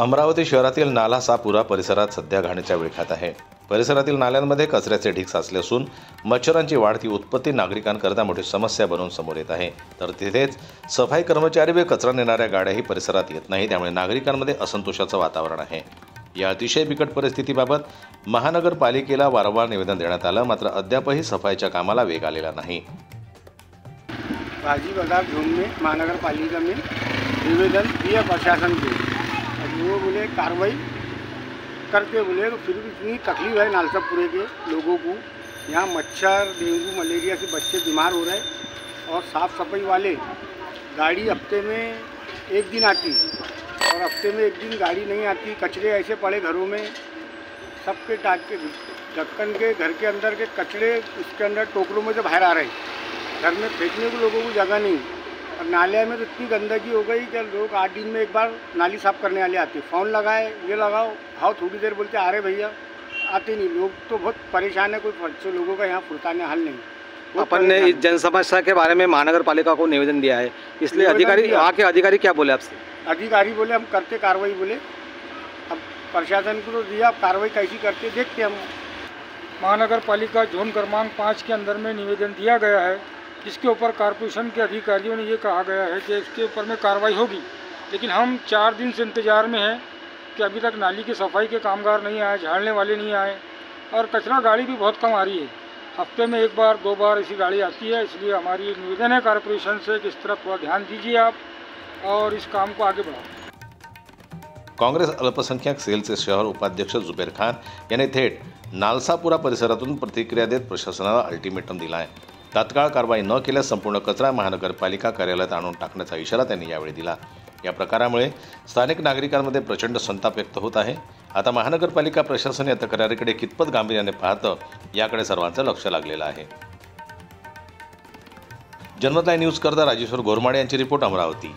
अमरावती शहरातील नालासापुरा परिसरात सध्या घाणीच्या विळख्यात आहे। परिसरातील नाल्यांमध्ये कचऱ्याचे ढीग साचले असून मच्छरांची वाढती उत्पत्ती नागरिकांकरता मोठी समस्या बनून समोर येत आहे। तर तिथेच सफाई कर्मचारी व कचरा नेणाऱ्या गाड्याही परिसरात येत नाही, त्यामुळे नागरिकांमध्ये असंतोषाचं वातावरण आहे। या अतिशय बिकट परिस्थितीबाबत महानगरपालिकेला वारंवार निवेदन देण्यात आलं, मात्र अद्यापही सफाईच्या कामाला वेग आलेला नाही। भाजी बाजार जोन में महानगरपालिका में निवेदन दिया प्रशासन को, वो बोले कार्रवाई करते बोले, तो फिर भी इतनी तकलीफ है नालसापुरे के लोगों को। यहाँ मच्छर, डेंगू, मलेरिया से बच्चे बीमार हो रहे हैं और साफ़ सफाई वाले गाड़ी हफ्ते में एक दिन आती और हफ्ते में एक दिन गाड़ी नहीं आती। कचरे ऐसे पड़े घरों में, सबके टाट के ढक्कन के घर के अंदर के कचरे इसके अंदर टोकरों में से बाहर आ रहे हैं। घर में फेंकने को लोगों को जगह नहीं, और नाले में तो इतनी गंदगी हो गई कि लोग 8 दिन में एक बार नाली साफ़ करने वाले आते। फ़ोन लगाए, ये लगाओ, हाँ थोड़ी देर बोलते आ रहे भैया, आते नहीं। लोग तो बहुत परेशान है, कोई बच्चों लोगों का यहाँ फुर्ताने हल नहीं। अपन ने इस जनसमस्या के बारे में महानगर पालिका को निवेदन दिया है, इसलिए अधिकारी, वहाँ के अधिकारी क्या बोले आपसे? अधिकारी बोले हम करते कार्रवाई, बोले अब प्रशासन को तो दिया, अब कार्रवाई कैसी करते देखते हम। महानगर पालिका जोन क्रमांक 5 के अंदर में निवेदन दिया गया है, जिसके ऊपर कॉरपोरेशन के अधिकारियों ने ये कहा गया है कि इसके ऊपर में कार्रवाई होगी। लेकिन हम 4 दिन से इंतज़ार में हैं कि अभी तक नाली की सफाई के कामगार नहीं आए, झाड़ने वाले नहीं आए, और कचरा गाड़ी भी बहुत कम आ रही है। हफ्ते में 1 बार 2 बार ऐसी गाड़ी आती है। इसलिए हमारी निवेदन है कॉरपोरेशन से कि इस तरफ थोड़ा ध्यान दीजिए आप और इस काम को आगे बढ़ाओ। काँग्रेस अल्पसंख्याक सेलचे शहर उपाध्यक्ष जुबेर खान यांनी थेट नालसापुरा परिसरातून प्रतिक्रिया देत प्रशासनाला अल्टिमेटम दिला आहे। तात्काळ कारवाई न केल्यास संपूर्ण कचरा महानगरपालिका कार्यालयात आणून टाकण्याचा इशारा त्यांनी यावेळी दिला। या प्रकारामुळे स्थानिक नागरिकांमध्ये प्रचंड संताप व्यक्त होत आहे। आता महानगरपालिका प्रशासन या तक्रारीकडे कितपत गांभीर्याने पाहतं याकडे सर्वांचं लक्ष लागलेलं आहे। जनमत न्यूज करता राजेश्वर गोरमाडे यांची रिपोर्ट, अमरावती।